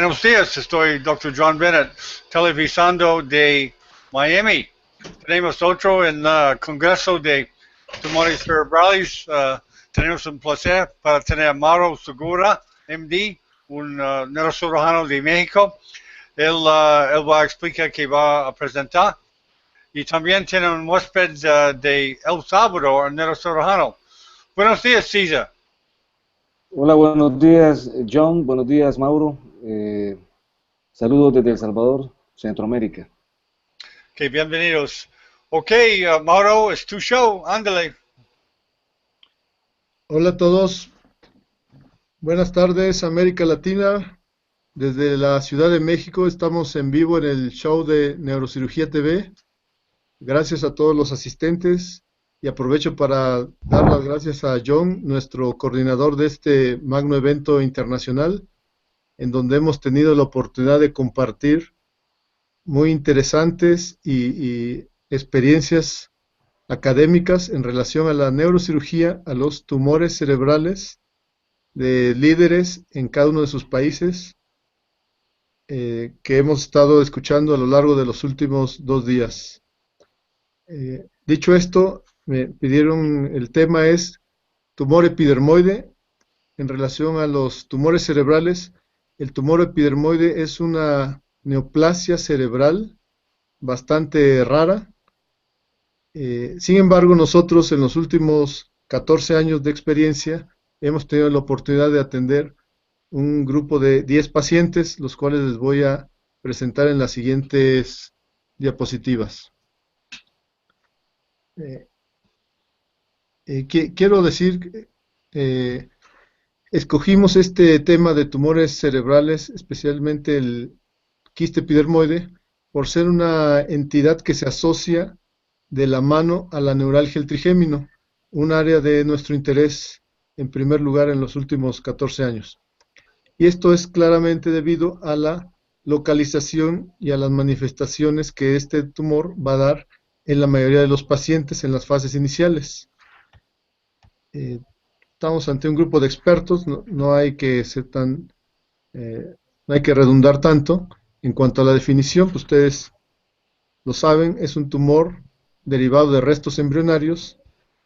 Buenos días, estoy Dr. John Bennett, televisando de Miami. Tenemos otro en el Congreso de Tumores Cerebrales. Tenemos un placer para tener a Mauro Segura, MD, un neurocirujano de México. Él va a explicar que va a presentar. Y también tiene un huésped de El Salvador, un neurocirujano. Buenos días, César. Hola, buenos días, John. Buenos días, Mauro. Saludos desde El Salvador, Centroamérica. Ok, bienvenidos. Ok, Mauro, es tu show. Ándale. Hola a todos. Buenas tardes, América Latina. Desde la Ciudad de México estamos en vivo en el show de Neurocirugía TV. Gracias a todos los asistentes y aprovecho para dar las gracias a John, nuestro coordinador de este magno evento internacional, en donde hemos tenido la oportunidad de compartir muy interesantes y experiencias académicas en relación a la neurocirugía, a los tumores cerebrales de líderes en cada uno de sus países, que hemos estado escuchando a lo largo de los últimos 2 días. Dicho esto, me pidieron, el tema es tumor epidermoide en relación a los tumores cerebrales. El tumor epidermoide es una neoplasia cerebral bastante rara. Sin embargo, nosotros en los últimos 14 años de experiencia hemos tenido la oportunidad de atender un grupo de 10 pacientes, los cuales les voy a presentar en las siguientes diapositivas. Quiero decir, escogimos este tema de tumores cerebrales, especialmente el quiste epidermoide, por ser una entidad que se asocia de la mano a la neuralgia del trigémino, un área de nuestro interés en primer lugar en los últimos 14 años. Y esto es claramente debido a la localización y a las manifestaciones que este tumor va a dar en la mayoría de los pacientes en las fases iniciales. Estamos ante un grupo de expertos, no hay que ser tan, no hay que redundar tanto. En cuanto a la definición, pues ustedes lo saben, es un tumor derivado de restos embrionarios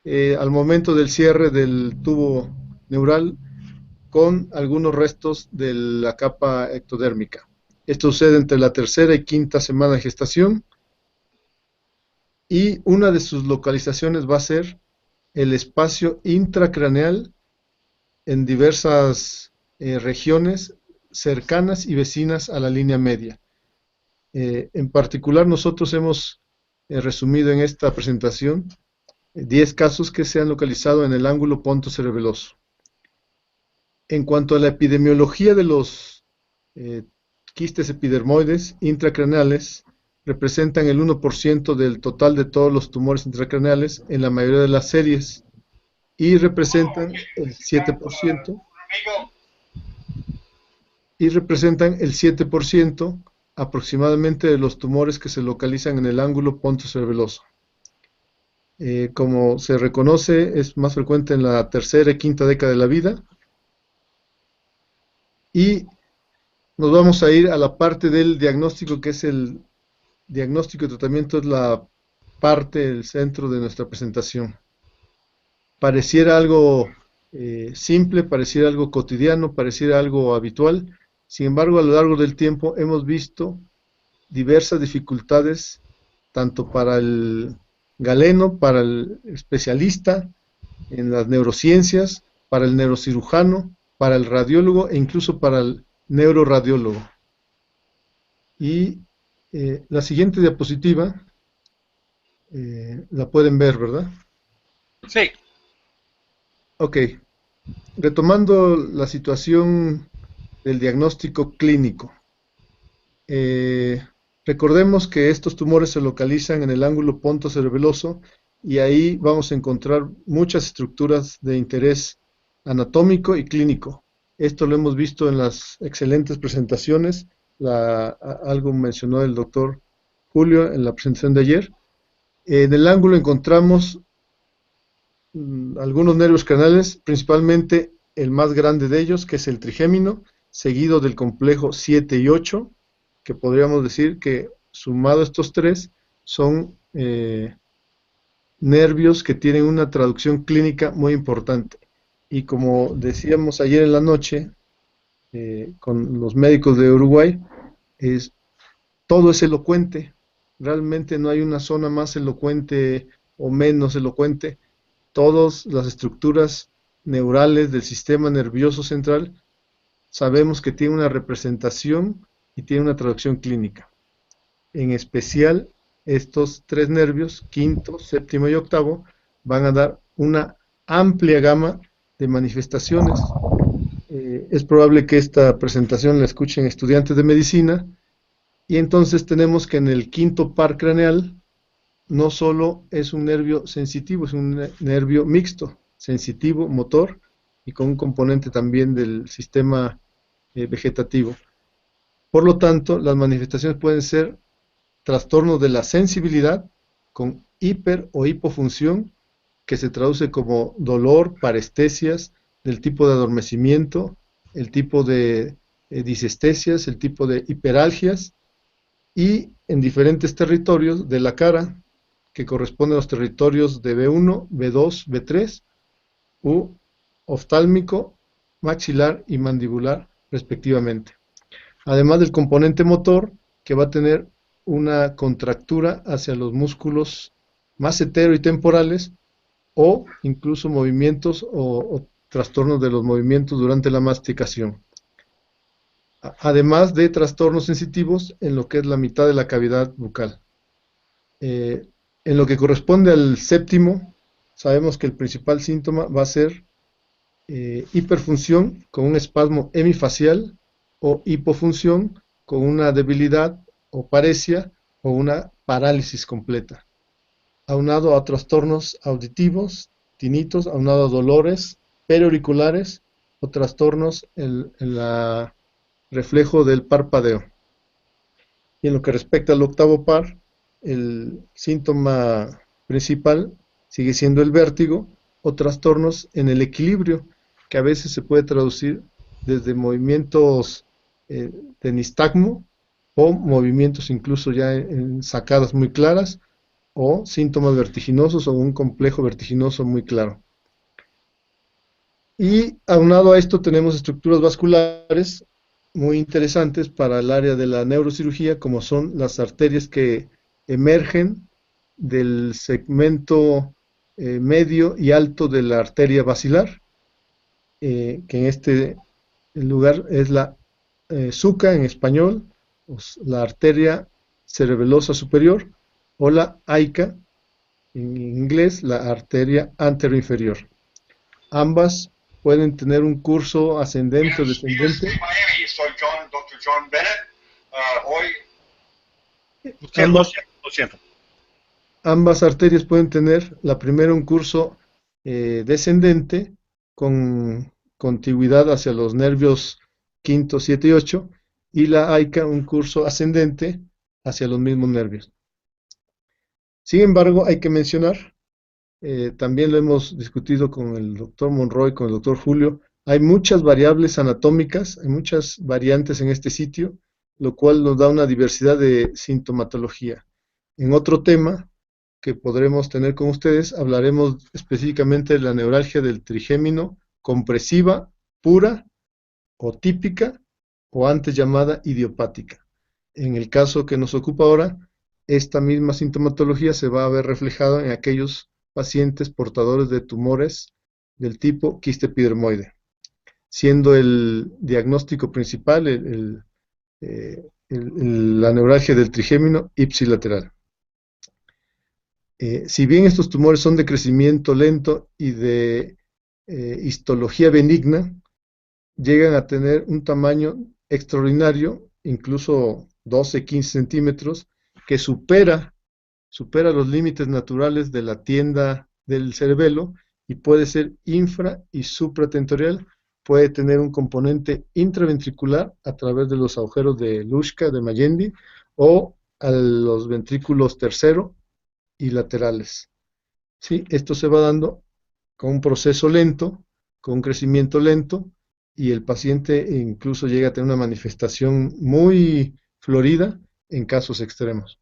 al momento del cierre del tubo neural con algunos restos de la capa ectodérmica. Esto sucede entre la tercera y quinta semana de gestación, y una de sus localizaciones va a ser el espacio intracraneal en diversas regiones cercanas y vecinas a la línea media. En particular, nosotros hemos resumido en esta presentación 10 casos que se han localizado en el ángulo pontocerebeloso. En cuanto a la epidemiología de los quistes epidermoides intracraneales, representan el 1% del total de todos los tumores intracraneales en la mayoría de las series y representan el 7% aproximadamente de los tumores que se localizan en el ángulo pontocerebeloso. Como se reconoce, es más frecuente en la tercera y quinta década de la vida. Y nos vamos a ir a la parte del diagnóstico, que es el diagnóstico y tratamiento, es la parte, el centro de nuestra presentación. Pareciera algo simple, pareciera algo cotidiano, pareciera algo habitual. Sin embargo, a lo largo del tiempo hemos visto diversas dificultades, tanto para el galeno, para el especialista en las neurociencias, para el neurocirujano, para el radiólogo e incluso para el neuroradiólogo. Y la siguiente diapositiva la pueden ver, ¿verdad? Sí. Ok. Retomando la situación del diagnóstico clínico. Recordemos que estos tumores se localizan en el ángulo pontocerebeloso y ahí vamos a encontrar muchas estructuras de interés anatómico y clínico. Esto lo hemos visto en las excelentes presentaciones, algo mencionó el doctor Julio en la presentación de ayer. En el ángulo encontramos algunos nervios craneales, principalmente el más grande de ellos, que es el trigémino, seguido del complejo 7 y 8, que podríamos decir que sumado estos tres son nervios que tienen una traducción clínica muy importante. Y como decíamos ayer en la noche con los médicos de Uruguay, todo es elocuente. Realmente no hay una zona más elocuente o menos elocuente. Todas las estructuras neurales del sistema nervioso central sabemos que tiene una representación y tiene una traducción clínica. En especial, estos tres nervios, quinto, séptimo y octavo, van a dar una amplia gama de manifestaciones. Es probable que esta presentación la escuchen estudiantes de medicina, y entonces tenemos que en el quinto par craneal no solo es un nervio sensitivo, es un nervio mixto, sensitivo, motor, y con un componente también del sistema vegetativo. Por lo tanto, las manifestaciones pueden ser trastornos de la sensibilidad con hiper o hipofunción, que se traduce como dolor, parestesias, del tipo de adormecimiento, el tipo de disestesias, el tipo de hiperalgias, y en diferentes territorios de la cara, que corresponden a los territorios de B1, B2, B3, u oftálmico, maxilar y mandibular, respectivamente. Además del componente motor, que va a tener una contractura hacia los músculos macetero y temporales, o incluso movimientos o trastornos de los movimientos durante la masticación. Además de trastornos sensitivos en lo que es la mitad de la cavidad bucal. En lo que corresponde al séptimo, sabemos que el principal síntoma va a ser hiperfunción con un espasmo hemifacial, o hipofunción con una debilidad o paresia o una parálisis completa, aunado a trastornos auditivos, tinitos, aunado a dolores periauriculares o trastornos en la reflejo del parpadeo. Y en lo que respecta al octavo par, el síntoma principal sigue siendo el vértigo o trastornos en el equilibrio, que a veces se puede traducir desde movimientos de nistagmo o movimientos incluso ya en sacadas muy claras, o síntomas vertiginosos o un complejo vertiginoso muy claro. Y aunado a esto tenemos estructuras vasculares muy interesantes para el área de la neurocirugía, como son las arterias que emergen del segmento medio y alto de la arteria basilar, que en este lugar es la SUCA en español, la arteria cerebelosa superior, o la AICA en inglés, la arteria anteroinferior. Ambas pueden tener un curso ascendente o descendente. Miami, soy Dr. John Bennett. Hoy, lo siento. Ambas arterias pueden tener, la primera un curso descendente con contigüidad hacia los nervios quinto, 7 y 8, y la AICA un curso ascendente hacia los mismos nervios. Sin embargo, hay que mencionar, también lo hemos discutido con el doctor Monroy, con el doctor Julio, hay muchas variables anatómicas, hay muchas variantes en este sitio, lo cual nos da una diversidad de sintomatología. En otro tema que podremos tener con ustedes, hablaremos específicamente de la neuralgia del trigémino compresiva, pura o típica, o antes llamada idiopática. En el caso que nos ocupa ahora, esta misma sintomatología se va a ver reflejada en aquellos pacientes portadores de tumores del tipo quiste epidermoide, siendo el diagnóstico principal la neuralgia del trigémino ipsilateral. Si bien estos tumores son de crecimiento lento y de histología benigna, llegan a tener un tamaño extraordinario, incluso 12-15 centímetros, que supera los límites naturales de la tienda del cerebelo, y puede ser infra y supratentorial, puede tener un componente intraventricular a través de los agujeros de Luschka, de Magendie, o a los ventrículos tercero y laterales. ¿Sí? Esto se va dando con un proceso lento, con un crecimiento lento, y el paciente incluso llega a tener una manifestación muy florida en casos extremos.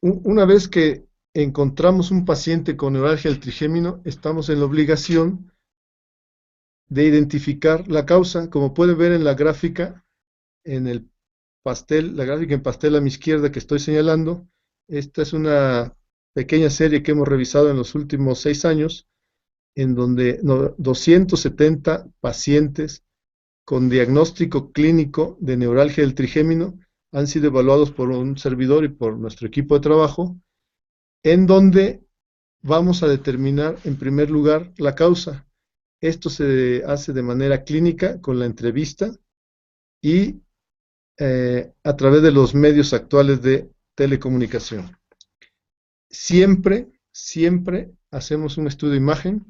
Una vez que encontramos un paciente con neuralgia del trigémino, estamos en la obligación de identificar la causa. Como pueden ver en la gráfica, en el pastel, la gráfica en pastel a mi izquierda que estoy señalando, esta es una pequeña serie que hemos revisado en los últimos 6 años, en donde 270 pacientes con diagnóstico clínico de neuralgia del trigémino han sido evaluados por un servidor y por nuestro equipo de trabajo, en donde vamos a determinar en primer lugar la causa. Esto se hace de manera clínica con la entrevista y a través de los medios actuales de telecomunicación. Siempre hacemos un estudio de imagen.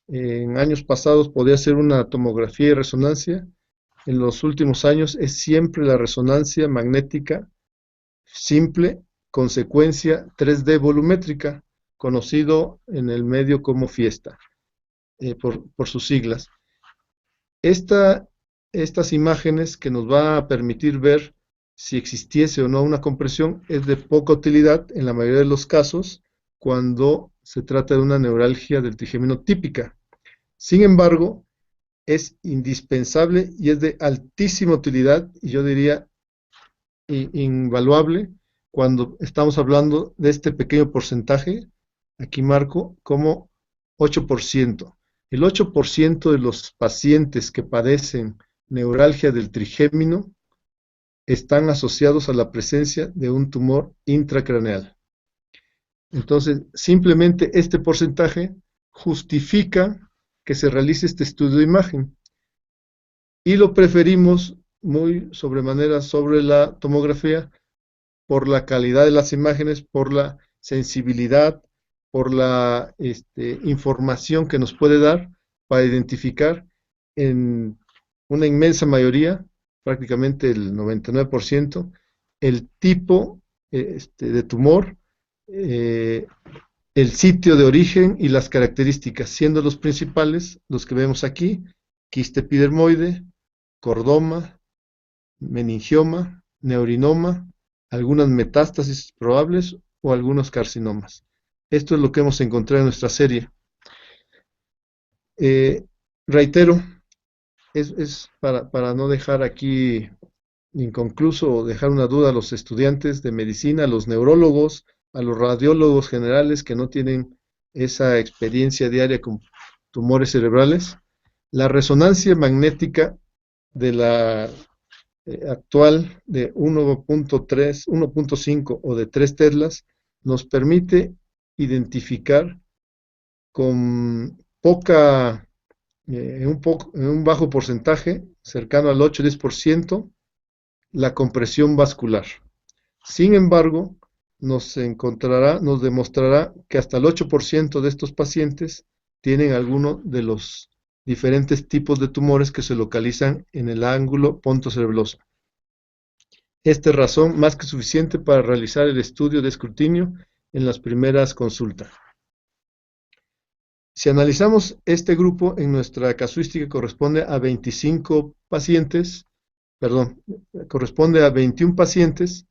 En años pasados podía ser una tomografía y resonancia. En los últimos años es siempre la resonancia magnética simple con secuencia 3D volumétrica, conocido en el medio como Fiesta, por sus siglas. Estas imágenes que nos va a permitir ver si existiese o no una compresión es de poca utilidad en la mayoría de los casos cuando se trata de una neuralgia del trigémino típica. Sin embargo, es indispensable y es de altísima utilidad, y yo diría invaluable, cuando estamos hablando de este pequeño porcentaje, aquí marco como 8%. El 8% de los pacientes que padecen neuralgia del trigémino están asociados a la presencia de un tumor intracraneal. Entonces, simplemente este porcentaje justifica que se realice este estudio de imagen. Y lo preferimos muy sobremanera sobre la tomografía por la calidad de las imágenes, por la sensibilidad, por la información que nos puede dar para identificar en una inmensa mayoría, prácticamente el 99%, el tipo de tumor, el sitio de origen y las características, siendo los principales los que vemos aquí: quiste epidermoide, cordoma, meningioma, neurinoma, algunas metástasis probables o algunos carcinomas. Esto es lo que hemos encontrado en nuestra serie. Reitero, es para no dejar aquí inconcluso o dejar una duda a los estudiantes de medicina, a los neurólogos, a los radiólogos generales que no tienen esa experiencia diaria con tumores cerebrales. La resonancia magnética de la actual de 1.3, 1.5 o de 3 teslas nos permite identificar con en un bajo porcentaje, cercano al 8-10%, la compresión vascular. Sin embargo, nos demostrará que hasta el 8% de estos pacientes tienen alguno de los diferentes tipos de tumores que se localizan en el ángulo pontocerebroso. Esta es razón más que suficiente para realizar el estudio de escrutinio en las primeras consultas. Si analizamos este grupo, en nuestra casuística corresponde a 25 pacientes, perdón, corresponde a 21 pacientes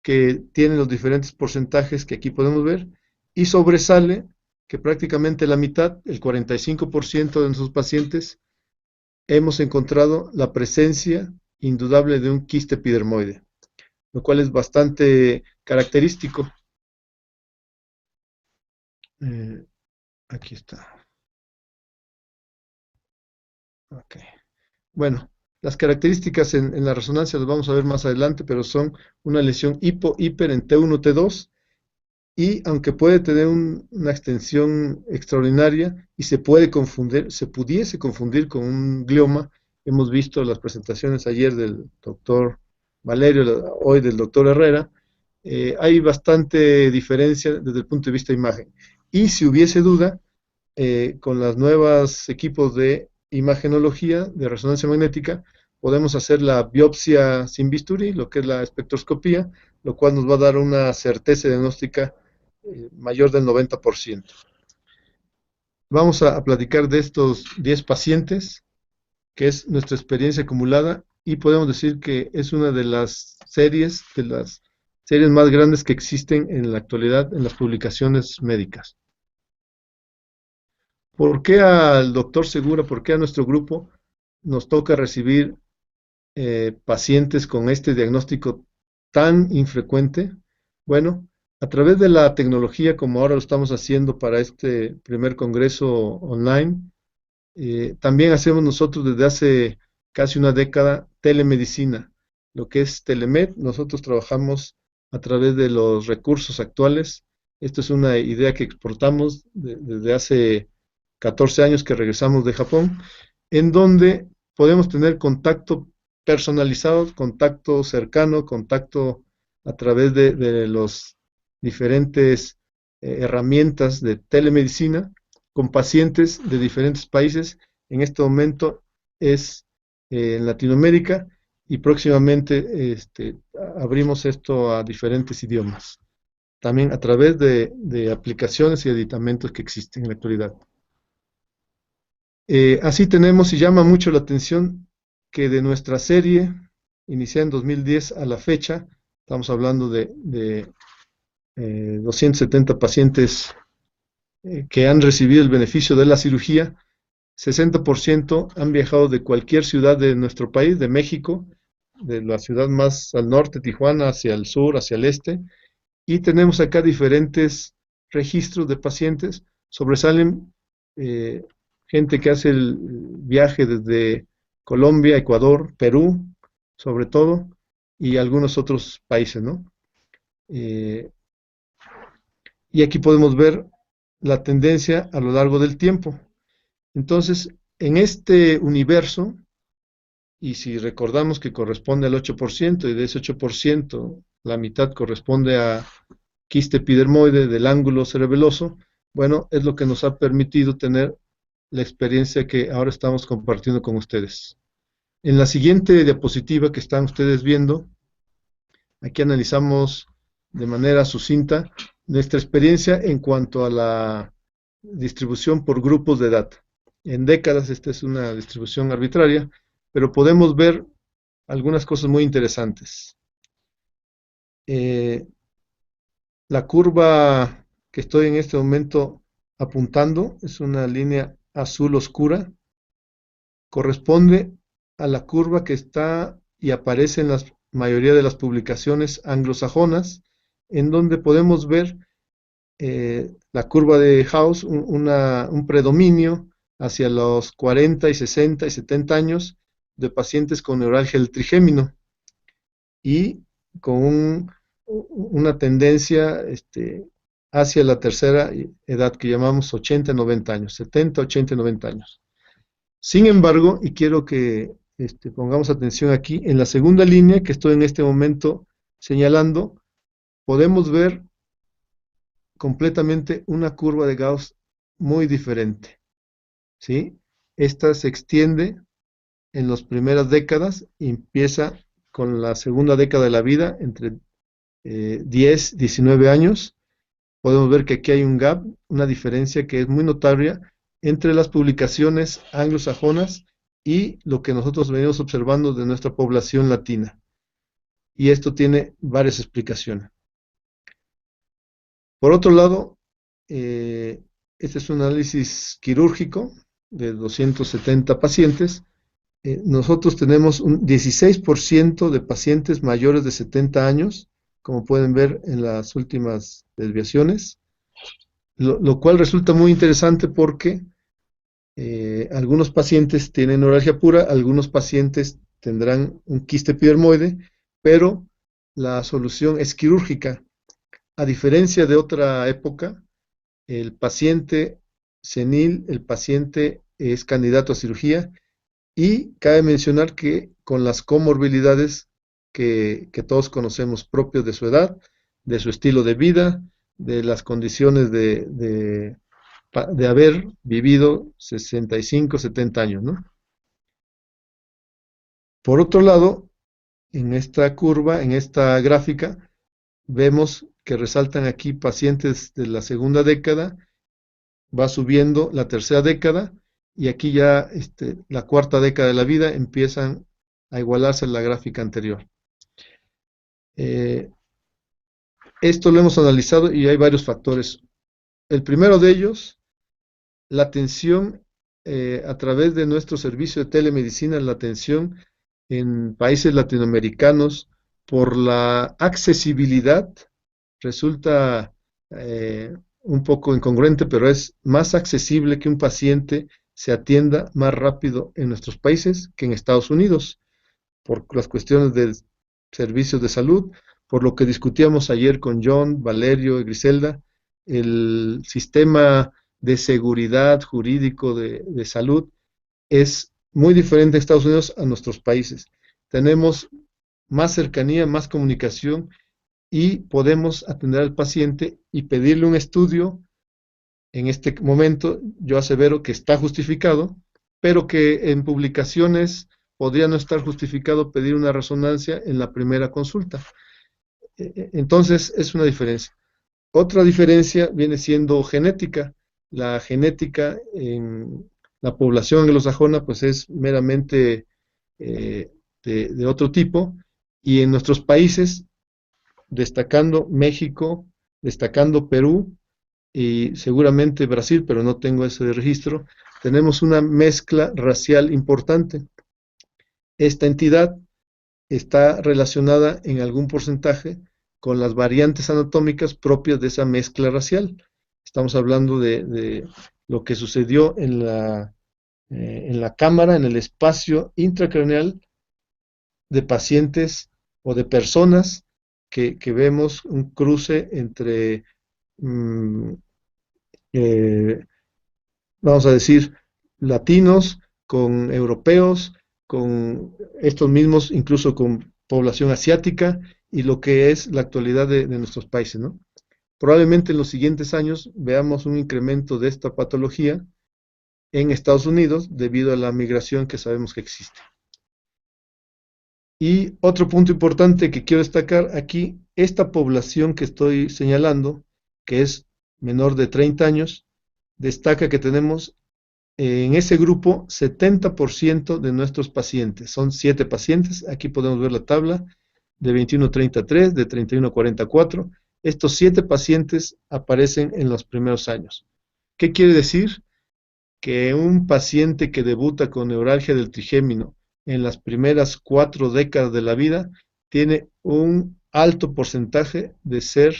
que tienen los diferentes porcentajes que aquí podemos ver, y sobresale que prácticamente la mitad, el 45% de nuestros pacientes, hemos encontrado la presencia indudable de un quiste epidermoide, lo cual es bastante característico. Aquí está. Okay. Bueno, las características en la resonancia las vamos a ver más adelante, pero son una lesión hiper en T1, T2, y aunque puede tener una extensión extraordinaria y se pudiese confundir con un glioma. Hemos visto las presentaciones ayer del doctor Valerio, hoy del doctor Herrera. Hay bastante diferencia desde el punto de vista de imagen. Y si hubiese duda, con los nuevos equipos de imagenología, de resonancia magnética, podemos hacer la biopsia sin bisturí, lo que es la espectroscopía, lo cual nos va a dar una certeza diagnóstica mayor del 90%. Vamos a platicar de estos 10 pacientes, que es nuestra experiencia acumulada, y podemos decir que es una de las series más grandes que existen en la actualidad en las publicaciones médicas. ¿Por qué al doctor Segura, por qué a nuestro grupo nos toca recibir pacientes con este diagnóstico tan infrecuente? Bueno, a través de la tecnología, como ahora lo estamos haciendo para este primer congreso online, también hacemos nosotros desde hace casi una década telemedicina, lo que es Telemed. Nosotros trabajamos a través de los recursos actuales. Esto es una idea que exportamos desde hace 14 años que regresamos de Japón, en donde podemos tener contacto personalizado, contacto cercano, contacto a través de los diferentes herramientas de telemedicina con pacientes de diferentes países. En este momento es en Latinoamérica y próximamente abrimos esto a diferentes idiomas, también a través de aplicaciones y aditamentos que existen en la actualidad. Así tenemos, y llama mucho la atención, que de nuestra serie, iniciada en 2010 a la fecha, estamos hablando de 270 pacientes que han recibido el beneficio de la cirugía. 60% han viajado de cualquier ciudad de nuestro país, de México, de la ciudad más al norte, Tijuana, hacia el sur, hacia el este, y tenemos acá diferentes registros de pacientes. Sobresalen gente que hace el viaje desde Colombia, Ecuador, Perú, sobre todo, y algunos otros países, ¿no? Y aquí podemos ver la tendencia a lo largo del tiempo. Entonces, en este universo, y si recordamos que corresponde al 8%, y de ese 8%, la mitad corresponde a quiste epidermoide del ángulo cerebeloso, bueno, es lo que nos ha permitido tener la experiencia que ahora estamos compartiendo con ustedes. En la siguiente diapositiva que están ustedes viendo, aquí analizamos de manera sucinta nuestra experiencia en cuanto a la distribución por grupos de edad. En décadas, esta es una distribución arbitraria, pero podemos ver algunas cosas muy interesantes. La curva que estoy en este momento apuntando es una línea azul oscura, corresponde a la curva que está y aparece en la mayoría de las publicaciones anglosajonas, en donde podemos ver la curva de House, un predominio hacia los 40 y 60 y 70 años de pacientes con neuralgia del trigémino y con una tendencia hacia la tercera edad que llamamos 80-90 años, 70, 80 y 90 años. Sin embargo, y quiero que pongamos atención aquí, en la segunda línea que estoy en este momento señalando, podemos ver completamente una curva de Gauss muy diferente, ¿sí? Esta se extiende en las primeras décadas y empieza con la segunda década de la vida, entre 10, 19 años. Podemos ver que aquí hay un gap, una diferencia que es muy notable entre las publicaciones anglosajonas y lo que nosotros venimos observando de nuestra población latina. Y esto tiene varias explicaciones. Por otro lado, este es un análisis quirúrgico de 270 pacientes. Nosotros tenemos un 16% de pacientes mayores de 70 años, como pueden ver en las últimas desviaciones, lo cual resulta muy interesante porque algunos pacientes tienen neuralgia pura, algunos pacientes tendrán un quiste epidermoide, pero la solución es quirúrgica. A diferencia de otra época, el paciente senil, el paciente es candidato a cirugía, y cabe mencionar que con las comorbilidades que todos conocemos propios de su edad, de su estilo de vida, de las condiciones de haber vivido 65, 70 años, ¿no? Por otro lado, en esta curva, en esta gráfica, vemos que resaltan aquí pacientes de la segunda década va subiendo la tercera década y aquí ya la cuarta década de la vida empiezan a igualarse a la gráfica anterior. Esto lo hemos analizado y hay varios factores. El primero de ellos, la atención a través de nuestro servicio de telemedicina, la atención en países latinoamericanos por la accesibilidad resulta un poco incongruente, pero es más accesible que un paciente se atienda más rápido en nuestros países que en Estados Unidos, por las cuestiones de servicios de salud, por lo que discutíamos ayer con John, Valerio y Griselda, el sistema de seguridad jurídico de salud es muy diferente en Estados Unidos a nuestros países. Tenemos más cercanía, más comunicación y podemos atender al paciente y pedirle un estudio. En este momento yo asevero que está justificado, pero que en publicaciones podría no estar justificado pedir una resonancia en la primera consulta. Entonces es una diferencia. Otra diferencia viene siendo genética. La genética en la población anglosajona pues es meramente de otro tipo, y en nuestros países, destacando México, destacando Perú y seguramente Brasil, pero no tengo ese registro, tenemos una mezcla racial importante. Esta entidad está relacionada en algún porcentaje con las variantes anatómicas propias de esa mezcla racial. Estamos hablando de lo que sucedió en la cámara, en el espacio intracraneal de pacientes o de personas que vemos un cruce entre, vamos a decir, latinos con europeos, con estos mismos, incluso con población asiática, y lo que es la actualidad de nuestros países, ¿no? Probablemente en los siguientes años veamos un incremento de esta patología en Estados Unidos debido a la migración que sabemos que existe. Y otro punto importante que quiero destacar aquí, esta población que estoy señalando, que es menor de 30 años, destaca que tenemos en ese grupo 70% de nuestros pacientes. Son 7 pacientes, aquí podemos ver la tabla, de 21 a 33, de 31 a 44. Estos 7 pacientes aparecen en los primeros años. ¿Qué quiere decir? Que un paciente que debuta con neuralgia del trigémino en las primeras 4 décadas de la vida tiene un alto porcentaje de ser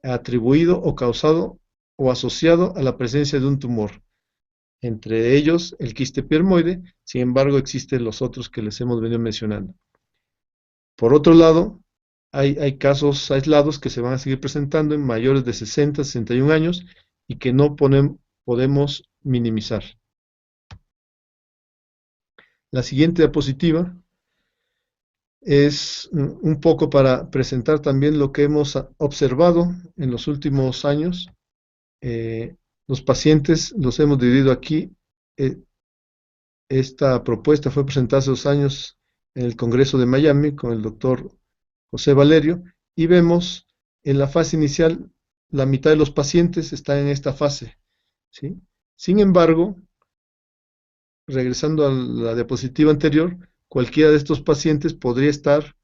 atribuido o causado o asociado a la presencia de un tumor. Entre ellos el quiste epidermoide, sin embargo existen los otros que les hemos venido mencionando. Por otro lado, hay casos aislados que se van a seguir presentando en mayores de 60, 61 años y que no podemos minimizar. La siguiente diapositiva es un poco para presentar también lo que hemos observado en los últimos años. Los pacientes los hemos dividido aquí. Esta propuesta fue presentada hace 2 años en el Congreso de Miami con el doctor José Valerio, y vemos en la fase inicial la mitad de los pacientes están en esta fase, ¿sí? Sin embargo, regresando a la diapositiva anterior, cualquiera de estos pacientes podría estar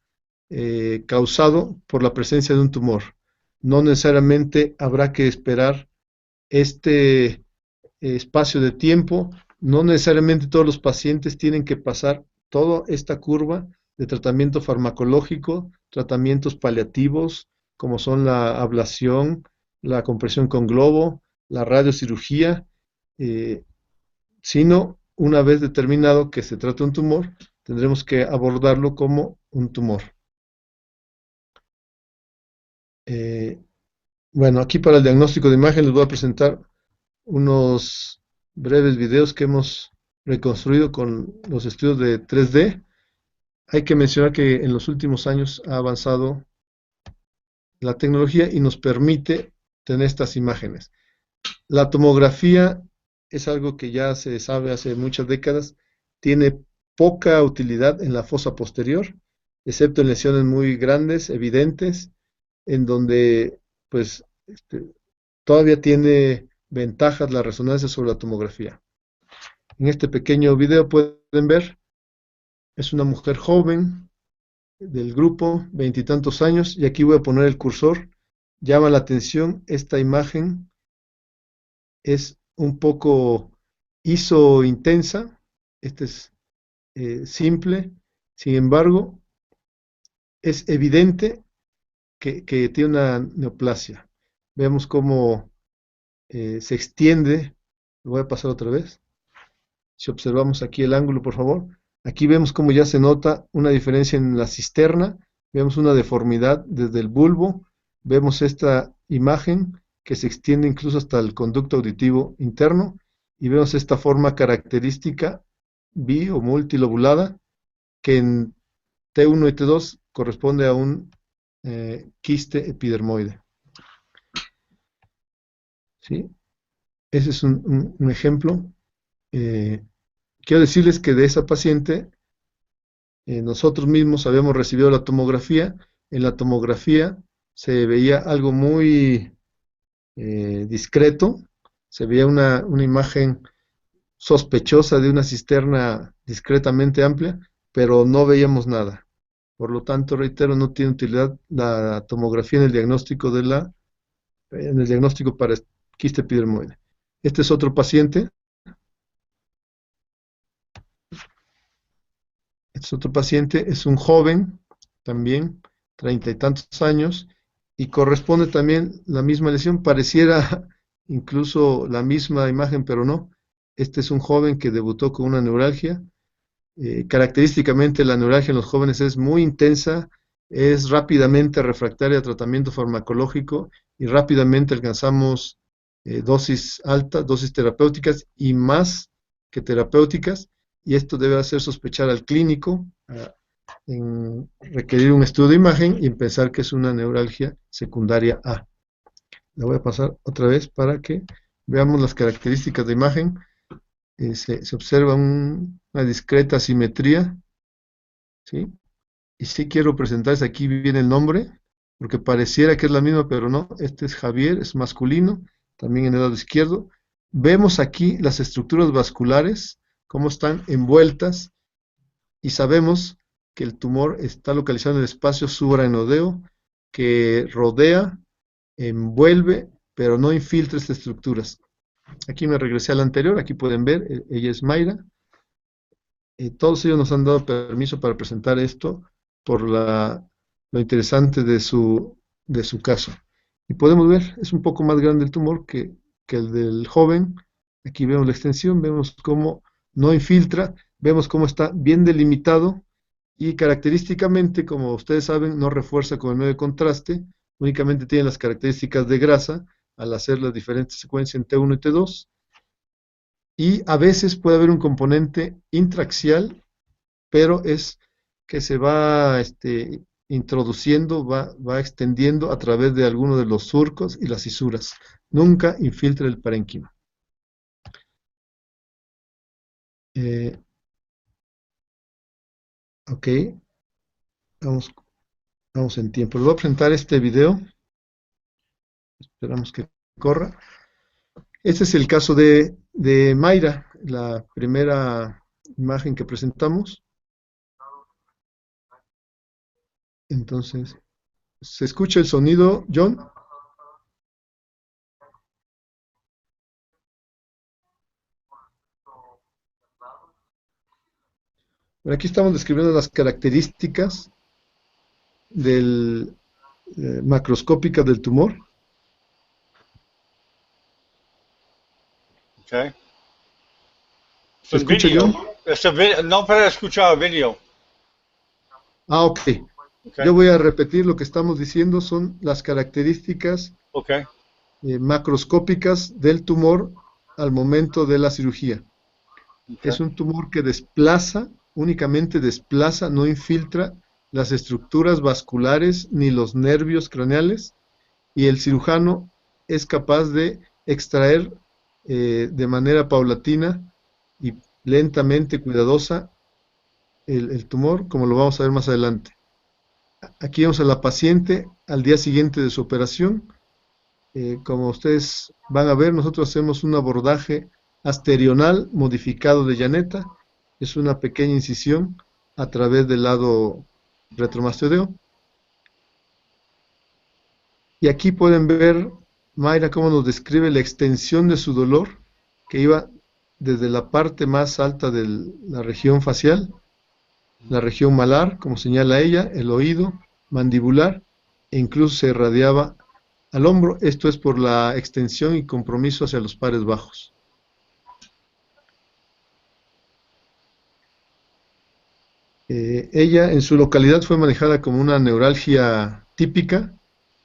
causado por la presencia de un tumor. No necesariamente habrá que esperar este espacio de tiempo, no necesariamente todos los pacientes tienen que pasar toda esta curva de tratamiento farmacológico, tratamientos paliativos, como son la ablación, la compresión con globo, la radiocirugía, sino una vez determinado que se trata de un tumor, tendremos que abordarlo como un tumor. Bueno, aquí para el diagnóstico de imagen les voy a presentar unos breves videos que hemos reconstruido con los estudios de 3D. Hay que mencionar que en los últimos años ha avanzado la tecnología y nos permite tener estas imágenes. La tomografía es algo que ya se sabe hace muchas décadas, tiene poca utilidad en la fosa posterior, excepto en lesiones muy grandes, evidentes, en donde pues todavía tiene ventajas la resonancia sobre la tomografía. En este pequeño video pueden ver, es una mujer joven del grupo, veintitantos años, y aquí voy a poner el cursor. Llama la atención, esta imagen es un poco ISO intensa, este es simple, sin embargo, es evidente que tiene una neoplasia. Vemos cómo se extiende, lo voy a pasar otra vez. Si observamos aquí el ángulo, por favor, aquí vemos cómo ya se nota una diferencia en la cisterna, vemos una deformidad desde el bulbo, vemos esta imagen que se extiende incluso hasta el conducto auditivo interno, y vemos esta forma característica bi o multilobulada, que en T1 y T2 corresponde a un quiste epidermoide. ¿Sí? Ese es un ejemplo. Quiero decirles que de esa paciente nosotros mismos habíamos recibido la tomografía. En la tomografía se veía algo muy discreto, se veía una imagen sospechosa de una cisterna discretamente amplia, pero no veíamos nada. Por lo tanto, reitero, no tiene utilidad la tomografía en el diagnóstico para quiste epidermoide. Este es otro paciente. Es un joven, también, 30 y tantos años, y corresponde también la misma lesión, pareciera incluso la misma imagen, pero no. Este es un joven que debutó con una neuralgia. Característicamente la neuralgia en los jóvenes es muy intensa, es rápidamente refractaria a tratamiento farmacológico y rápidamente alcanzamos dosis altas, dosis terapéuticas y más que terapéuticas, y esto debe hacer sospechar al clínico en requerir un estudio de imagen y en pensar que es una neuralgia secundaria A. La voy a pasar otra vez para que veamos las características de imagen. Se observa una discreta simetría, ¿sí? Y sí quiero presentarles aquí bien el nombre, porque pareciera que es la misma, pero no. Este es Javier, es masculino, también en el lado izquierdo. Vemos aquí las estructuras vasculares, cómo están envueltas, y sabemos que el tumor está localizado en el espacio subaracnoideo, que rodea, envuelve, pero no infiltra estas estructuras. Aquí me regresé al anterior, aquí pueden ver, ella es Mayra. Todos ellos nos han dado permiso para presentar esto por lo interesante de su caso. Y podemos ver, es un poco más grande el tumor que el del joven. Aquí vemos la extensión, vemos cómo no infiltra, vemos cómo está bien delimitado y característicamente, como ustedes saben, no refuerza con el medio de contraste, únicamente tiene las características de grasa al hacer las diferentes secuencias en T1 y T2, y a veces puede haber un componente intraaxial, pero es que se va introduciendo, va extendiendo a través de alguno de los surcos y las fisuras. Nunca infiltra el parénquima. Ok, vamos en tiempo. Les voy a presentar este video. Esperamos que corra. Este es el caso de Mayra, la primera imagen que presentamos. Entonces, ¿se escucha el sonido, John? Bueno, aquí estamos describiendo las características macroscópicas del tumor. Okay. ¿Se escucha, John? No puedo escuchar video. Ah, ok. Okay. Yo voy a repetir lo que estamos diciendo, son las características Okay. Macroscópicas del tumor al momento de la cirugía. Okay. Es un tumor que únicamente desplaza, no infiltra las estructuras vasculares ni los nervios craneales, y el cirujano es capaz de extraer de manera paulatina y lentamente, cuidadosa, el tumor, como lo vamos a ver más adelante. Aquí vemos a la paciente al día siguiente de su operación. Como ustedes van a ver, nosotros hacemos un abordaje asterional modificado de llaneta. Es una pequeña incisión a través del lado retromastoideo. Y aquí pueden ver, Mayra, cómo nos describe la extensión de su dolor, que iba desde la parte más alta de la región facial, la región malar, como señala ella, el oído, mandibular, e incluso se irradiaba al hombro. Esto es por la extensión y compromiso hacia los pares bajos. Ella en su localidad fue manejada como una neuralgia típica,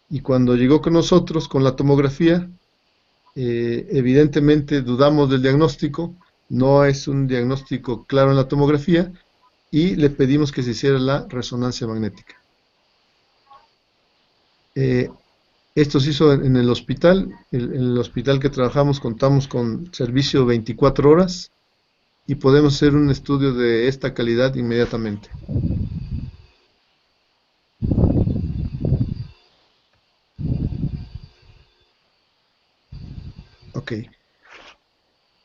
y cuando llegó con nosotros con la tomografía, evidentemente dudamos del diagnóstico, no es un diagnóstico claro en la tomografía, y le pedimos que se hiciera la resonancia magnética. Esto se hizo en el hospital. En el hospital que trabajamos contamos con servicio 24 horas y podemos hacer un estudio de esta calidad inmediatamente. Ok.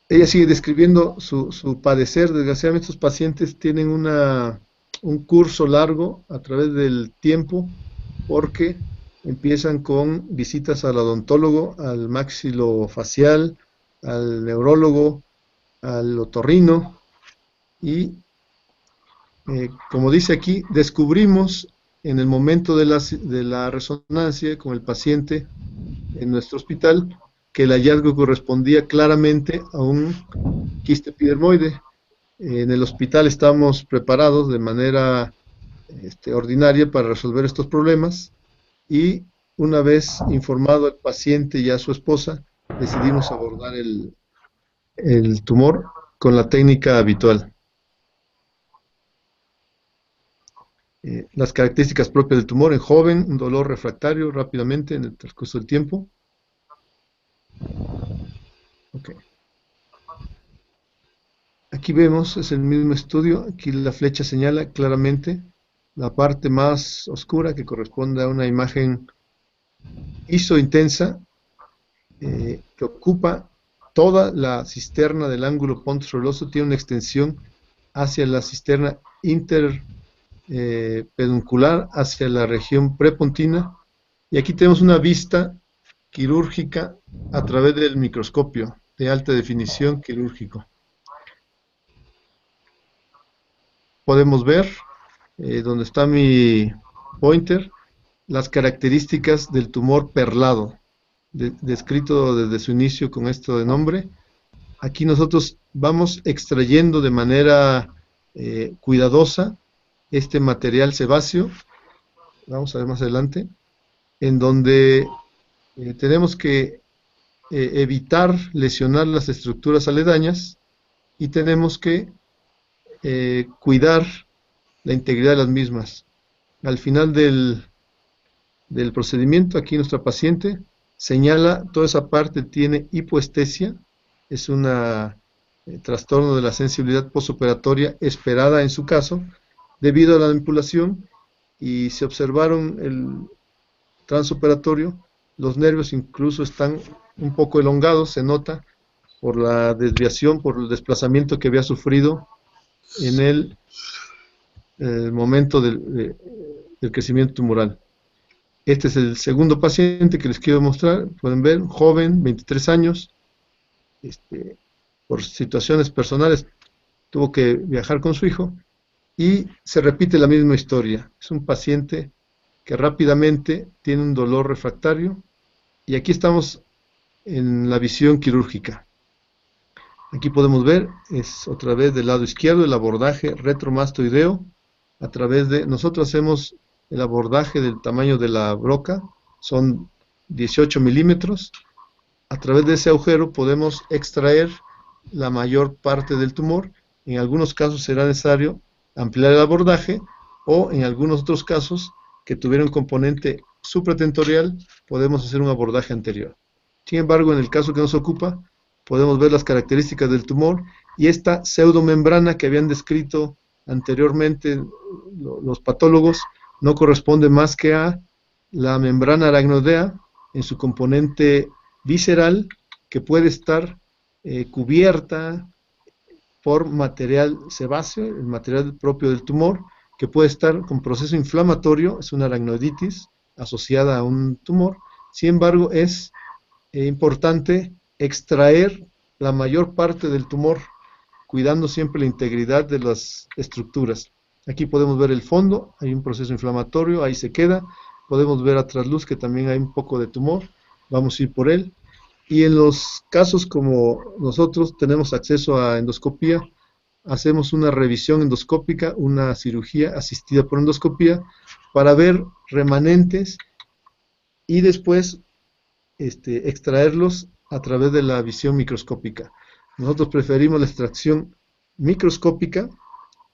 Ella sigue describiendo su padecer. Desgraciadamente estos pacientes tienen un curso largo a través del tiempo, porque empiezan con visitas al odontólogo, al maxilofacial, al neurólogo, al otorrino, y como dice aquí, descubrimos en el momento de la resonancia con el paciente en nuestro hospital que el hallazgo correspondía claramente a un quiste epidermoide. En el hospital estamos preparados de manera ordinaria para resolver estos problemas, y una vez informado el paciente y a su esposa, decidimos abordar el tumor con la técnica habitual. Las características propias del tumor: en joven, un dolor refractario rápidamente en el transcurso del tiempo. Okay. Aquí vemos, es el mismo estudio. Aquí la flecha señala claramente la parte más oscura, que corresponde a una imagen ISO intensa, que ocupa toda la cisterna del ángulo pontoceluloso. Tiene una extensión hacia la cisterna interpeduncular, hacia la región prepontina, y aquí tenemos una vista quirúrgica a través del microscopio de alta definición quirúrgico. Podemos ver, donde está mi pointer, las características del tumor perlado, descrito desde su inicio con esto de nombre. Aquí nosotros vamos extrayendo de manera cuidadosa este material sebáceo. Vamos a ver más adelante, en donde tenemos que evitar lesionar las estructuras aledañas, y tenemos que cuidar la integridad de las mismas. Al final del procedimiento, aquí nuestra paciente señala toda esa parte tiene hipoestesia. Es un trastorno de la sensibilidad postoperatoria esperada en su caso, debido a la manipulación, y se observaron el transoperatorio. Los nervios incluso están un poco elongados, se nota por la desviación, por el desplazamiento que había sufrido en el momento del crecimiento tumoral. Este es el segundo paciente que les quiero mostrar. Pueden ver, joven, 23 años, por situaciones personales tuvo que viajar con su hijo, y se repite la misma historia. Es un paciente que rápidamente tiene un dolor refractario, y aquí estamos en la visión quirúrgica. Aquí podemos ver, es otra vez del lado izquierdo, el abordaje retromastoideo. A través de, nosotros hacemos el abordaje del tamaño de la broca, son 18 milímetros. A través de ese agujero podemos extraer la mayor parte del tumor. En algunos casos será necesario ampliar el abordaje, o en algunos otros casos que tuviera un componente supratentorial, podemos hacer un abordaje anterior. Sin embargo, en el caso que nos ocupa, podemos ver las características del tumor, y esta pseudomembrana que habían descrito anteriormente los patólogos no corresponde más que a la membrana aracnoidea en su componente visceral, que puede estar cubierta por material sebáceo, el material propio del tumor, que puede estar con proceso inflamatorio, es una aracnoiditis asociada a un tumor. Sin embargo, es importante extraer la mayor parte del tumor, cuidando siempre la integridad de las estructuras. Aquí podemos ver el fondo, hay un proceso inflamatorio, ahí se queda. Podemos ver a trasluz que también hay un poco de tumor, vamos a ir por él. Y en los casos como nosotros tenemos acceso a endoscopía, hacemos una revisión endoscópica, una cirugía asistida por endoscopía, para ver remanentes y después extraerlos a través de la visión microscópica. Nosotros preferimos la extracción microscópica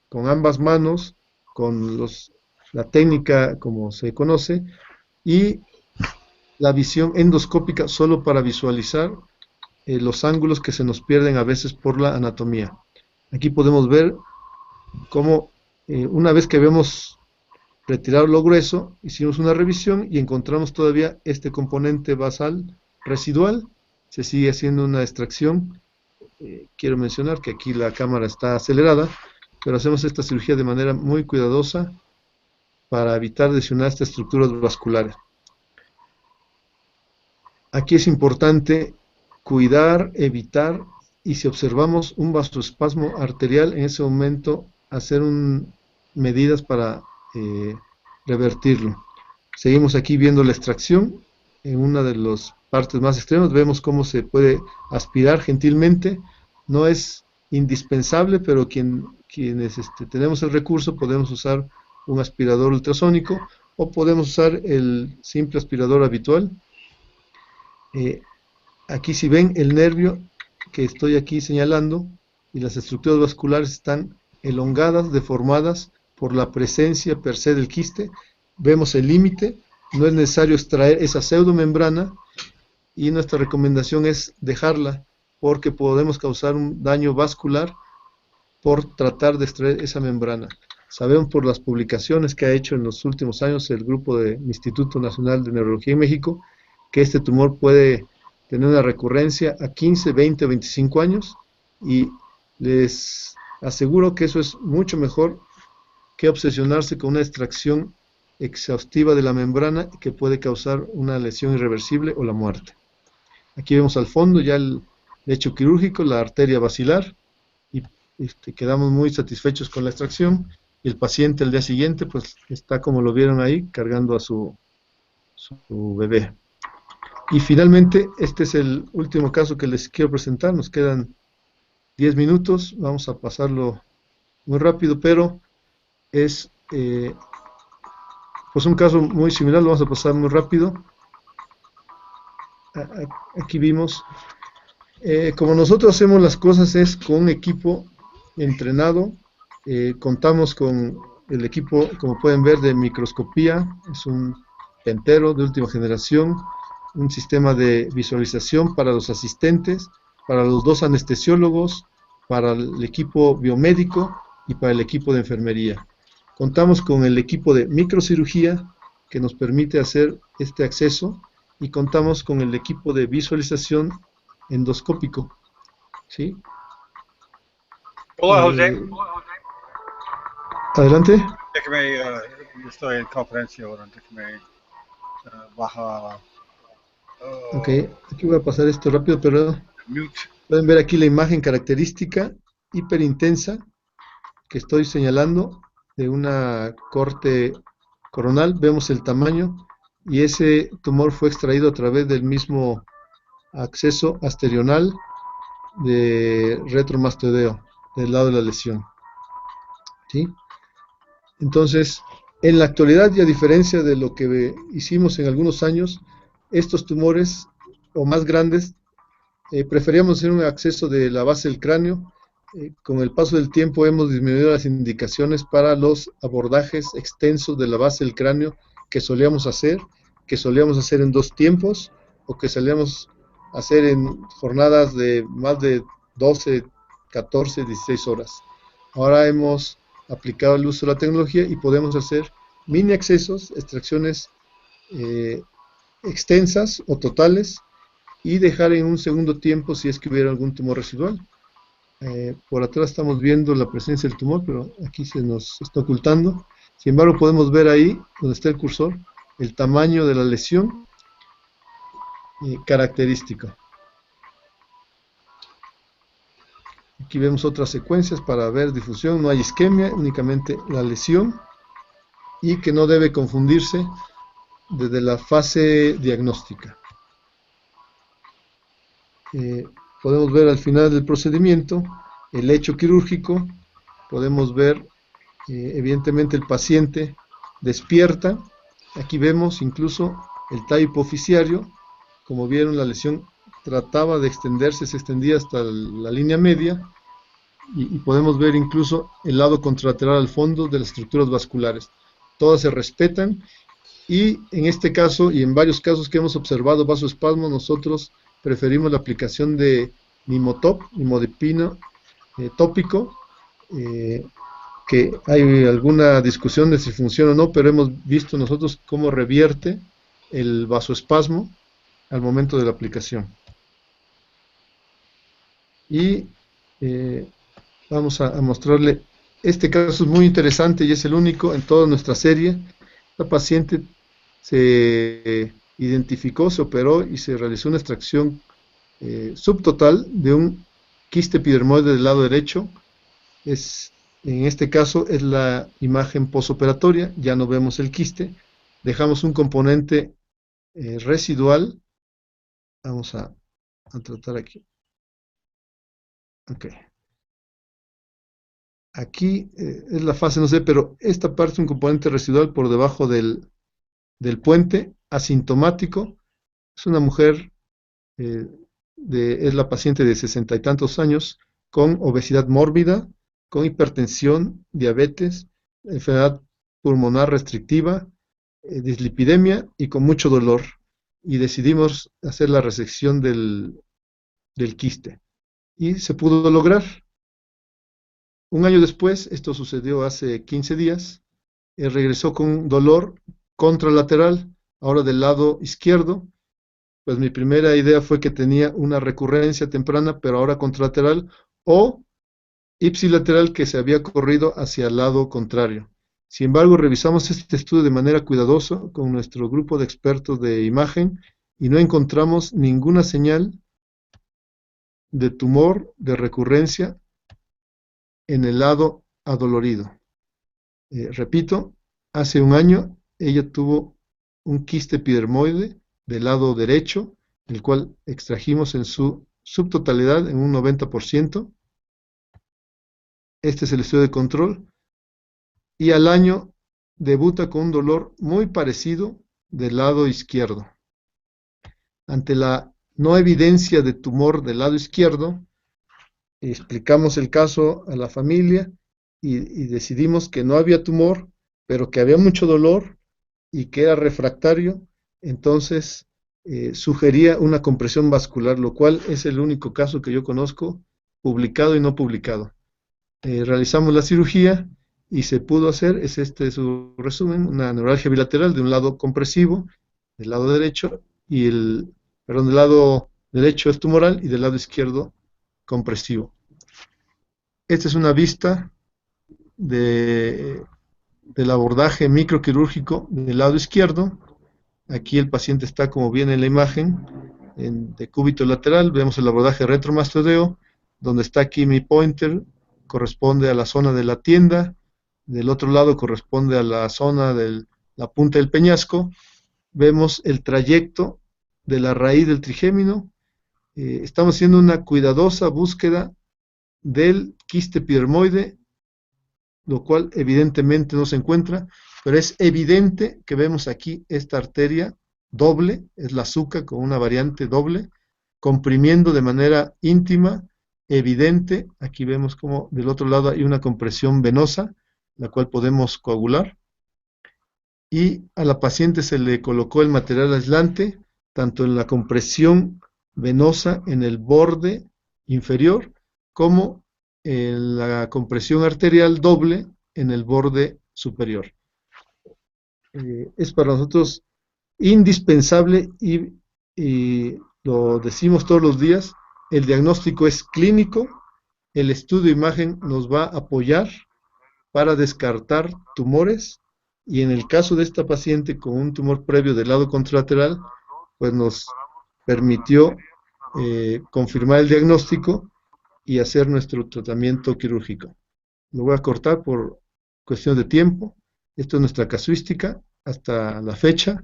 con ambas manos, con la técnica como se conoce, y la visión endoscópica solo para visualizar los ángulos que se nos pierden a veces por la anatomía. Aquí podemos ver cómo una vez que habíamos retirado lo grueso, hicimos una revisión y encontramos todavía este componente basal residual. Se sigue haciendo una extracción. Quiero mencionar que aquí la cámara está acelerada, pero hacemos esta cirugía de manera muy cuidadosa para evitar lesionar estas estructuras vasculares. Aquí es importante cuidar, evitar, y si observamos un vasoespasmo arterial, en ese momento hacer medidas para revertirlo. Seguimos aquí viendo la extracción. En una de las partes más extremas vemos cómo se puede aspirar gentilmente. No es indispensable, pero quienes tenemos el recurso podemos usar un aspirador ultrasónico o podemos usar el simple aspirador habitual. Aquí si ven el nervio que estoy aquí señalando y las estructuras vasculares están elongadas, deformadas por la presencia per se del quiste. Vemos el límite, no es necesario extraer esa pseudomembrana y nuestra recomendación es dejarla porque podemos causar un daño vascular por tratar de extraer esa membrana. Sabemos por las publicaciones que ha hecho en los últimos años el grupo del Instituto Nacional de Neurología en México, que este tumor puede tener una recurrencia a 15, 20, 25 años, y les aseguro que eso es mucho mejor que obsesionarse con una extracción exhaustiva de la membrana que puede causar una lesión irreversible o la muerte. Aquí vemos al fondo ya el lecho quirúrgico, la arteria basilar, y quedamos muy satisfechos con la extracción. Y el paciente el día siguiente pues está, como lo vieron ahí, cargando a su bebé. Y finalmente, este es el último caso que les quiero presentar. Nos quedan 10 minutos, vamos a pasarlo muy rápido, pero es pues un caso muy similar, lo vamos a pasar muy rápido. Aquí vimos, como nosotros hacemos las cosas es con un equipo entrenado. Contamos con el equipo, como pueden ver, de microscopía, es un Pentero de última generación, un sistema de visualización para los asistentes, para los 2 anestesiólogos, para el equipo biomédico y para el equipo de enfermería. Contamos con el equipo de microcirugía que nos permite hacer este acceso, y contamos con el equipo de visualización endoscópico. ¿Sí? Hola, José. Adelante. Déjeme, yo estoy en conferencia ahora, déjeme bajar. Ok, aquí voy a pasar esto rápido, pero Mute. pueden ver aquí la imagen característica hiperintensa que estoy señalando de una corte coronal. Vemos el tamaño, y ese tumor fue extraído a través del mismo acceso asterional de retromastoideo, del lado de la lesión. ¿Sí? Entonces, en la actualidad, y a diferencia de lo que hicimos en algunos años, estos tumores o más grandes, preferíamos hacer un acceso de la base del cráneo. Con el paso del tiempo hemos disminuido las indicaciones para los abordajes extensos de la base del cráneo que solíamos hacer en 2 tiempos, o que solíamos hacer en jornadas de más de 12, 14, 16 horas. Ahora hemos aplicado el uso de la tecnología y podemos hacer mini accesos, extracciones extensas o totales y dejar en un segundo tiempo si es que hubiera algún tumor residual. Por atrás estamos viendo la presencia del tumor, pero aquí se nos está ocultando. Sin embargo, podemos ver ahí, donde está el cursor, el tamaño de la lesión característico. Aquí vemos otras secuencias para ver difusión, no hay isquemia, únicamente la lesión, y que no debe confundirse desde la fase diagnóstica. Podemos ver al final del procedimiento el hecho quirúrgico, podemos ver evidentemente el paciente despierta, aquí vemos incluso el tallo hipoficiario, como vieron la lesión trataba de extenderse, se extendía hasta la línea media, y podemos ver incluso el lado contralateral al fondo de las estructuras vasculares. Todas se respetan, y en este caso y en varios casos que hemos observado vasoespasmo, nosotros preferimos la aplicación de Nimotop, nimodipina tópico, que hay alguna discusión de si funciona o no, pero hemos visto nosotros cómo revierte el vasoespasmo al momento de la aplicación. Y vamos a mostrarle, este caso es muy interesante y es el único en toda nuestra serie. La paciente se identificó, se operó y se realizó una extracción subtotal de un quiste epidermoide del lado derecho. En este caso es la imagen posoperatoria, ya no vemos el quiste, dejamos un componente residual. Vamos a tratar aquí. Ok. Aquí es la fase, no sé, pero esta parte es un componente residual por debajo del puente, asintomático. Es una mujer, es la paciente de 60 y tantos años, con obesidad mórbida, con hipertensión, diabetes, enfermedad pulmonar restrictiva, dislipidemia y con mucho dolor. Y decidimos hacer la resección del quiste. Y se pudo lograr. Un año después, esto sucedió hace 15 días, regresó con dolor contralateral, ahora del lado izquierdo. Pues mi primera idea fue que tenía una recurrencia temprana, pero ahora contralateral, o ipsilateral, que se había corrido hacia el lado contrario. Sin embargo, revisamos este estudio de manera cuidadosa con nuestro grupo de expertos de imagen y no encontramos ninguna señal de tumor de recurrencia en el lado adolorido. Repito, hace un año ella tuvo un quiste epidermoide del lado derecho, el cual extrajimos en su subtotalidad en un 90%. Este es el estudio de control, y al año debuta con un dolor muy parecido del lado izquierdo. Ante la no evidencia de tumor del lado izquierdo, explicamos el caso a la familia y decidimos que no había tumor, pero que había mucho dolor y que era refractario. Entonces sugería una compresión vascular, lo cual es el único caso que yo conozco, publicado y no publicado. Realizamos la cirugía y se pudo hacer, es este su resumen, una neuralgia bilateral de un lado compresivo, del lado derecho, y del lado derecho es tumoral y del lado izquierdo compresivo. Esta es una vista del abordaje microquirúrgico del lado izquierdo. Aquí el paciente está como viene en la imagen, en decúbito lateral. Vemos el abordaje retromastodeo, donde está aquí mi pointer, corresponde a la zona de la tienda. Del otro lado corresponde a la zona de la punta del peñasco. Vemos el trayecto de la raíz del trigémino. Estamos haciendo una cuidadosa búsqueda del quiste epidermoide, lo cual evidentemente no se encuentra, pero es evidente que vemos aquí esta arteria doble, es la SUCA con una variante doble, comprimiendo de manera íntima, evidente. Aquí vemos como del otro lado hay una compresión venosa, la cual podemos coagular, y a la paciente se le colocó el material aislante, tanto en la compresión venosa en el borde inferior, como en la compresión arterial doble en el borde superior. Es para nosotros indispensable y lo decimos todos los días, el diagnóstico es clínico, el estudio de imagen nos va a apoyar para descartar tumores y en el caso de esta paciente con un tumor previo del lado contralateral, pues nos permitió confirmar el diagnóstico y hacer nuestro tratamiento quirúrgico. Lo voy a cortar por cuestión de tiempo. Esto es nuestra casuística hasta la fecha,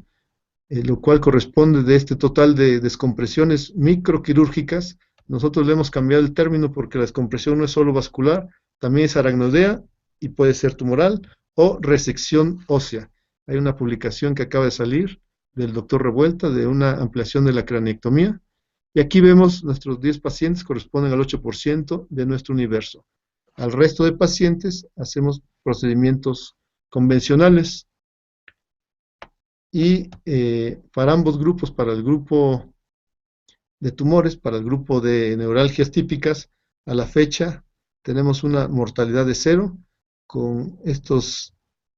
lo cual corresponde de este total de descompresiones microquirúrgicas. Nosotros le hemos cambiado el término porque la descompresión no es solo vascular, también es aracnoidea y puede ser tumoral o resección ósea. Hay una publicación que acaba de salir del doctor Revuelta de una ampliación de la craneectomía. Y aquí vemos nuestros 10 pacientes corresponden al 8% de nuestro universo. Al resto de pacientes hacemos procedimientos convencionales. Y para ambos grupos, para el grupo de tumores, para el grupo de neuralgias típicas, a la fecha tenemos una mortalidad de 0, con estos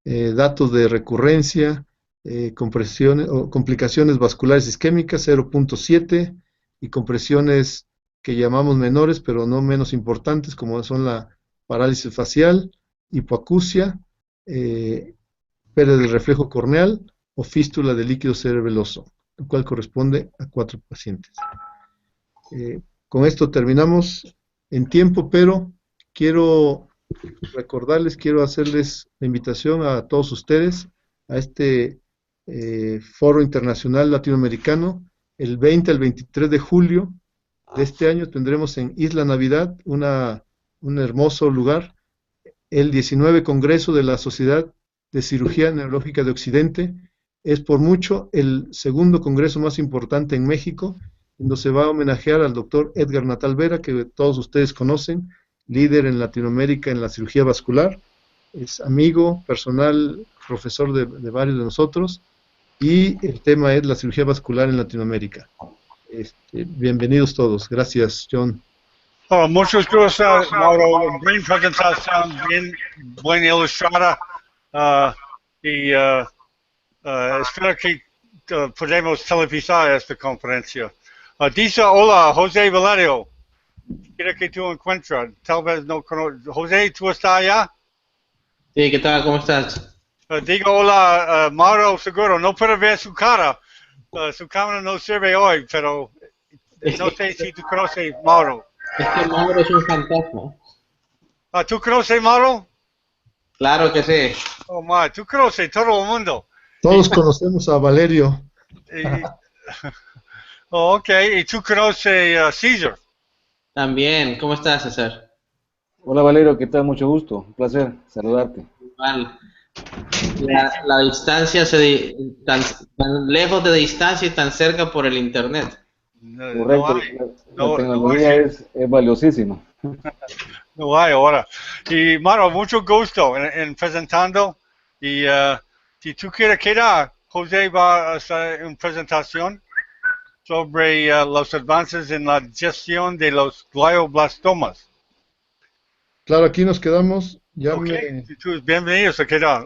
datos de recurrencia, compresiones o complicaciones vasculares isquémicas 0.7 y compresiones que llamamos menores pero no menos importantes como son la parálisis facial, hipoacusia, pérdida del reflejo corneal o fístula de líquido cerebeloso, lo cual corresponde a 4 pacientes. Con esto terminamos en tiempo, pero quiero recordarles, quiero hacerles la invitación a todos ustedes a este Foro Internacional Latinoamericano. El 20 al 23 de julio de este año tendremos en Isla Navidad un hermoso lugar, el 19 Congreso de la Sociedad de Cirugía Neurológica de Occidente. Es por mucho el segundo congreso más importante en México, donde se va a homenajear al doctor Edgar Natal Vera, que todos ustedes conocen, líder en Latinoamérica en la cirugía vascular, es amigo personal, profesor de varios de nosotros, y el tema es la cirugía vascular en Latinoamérica. Bienvenidos todos. Gracias, John. Oh, muchas gracias, Mauro. Gran presentación, bien, buena ilustrada. Espero que podamos televisar esta conferencia. Dice hola, José Valerio. Quiero que tú encuentres. Tal vez no conoces. José, ¿tú estás allá? Sí, ¿qué tal? ¿Cómo estás? Digo hola, Mauro Seguro. No puedo ver su cara. Su cámara no sirve hoy, pero no sé si tú conoces Mauro. Es que Mauro es un fantasma. ¿Tú conoces Mauro? Claro que sí. Oh, my, tú conoces todo el mundo. Todos conocemos a Valerio. Ok, ¿y tú conoces a César? También, ¿cómo estás, César? Hola Valerio, ¿qué tal? Mucho gusto, un placer saludarte. Igual. La distancia, tan lejos de distancia y tan cerca por el internet. Correcto, la tecnología es valiosísima. No hay ahora. Y Mauro, mucho gusto en presentando. Y si tú quieres quedar, José va a hacer una presentación sobre los avances en la gestión de los glioblastomas. Claro, aquí nos quedamos. Ya Okay. Bienvenidos a quedar.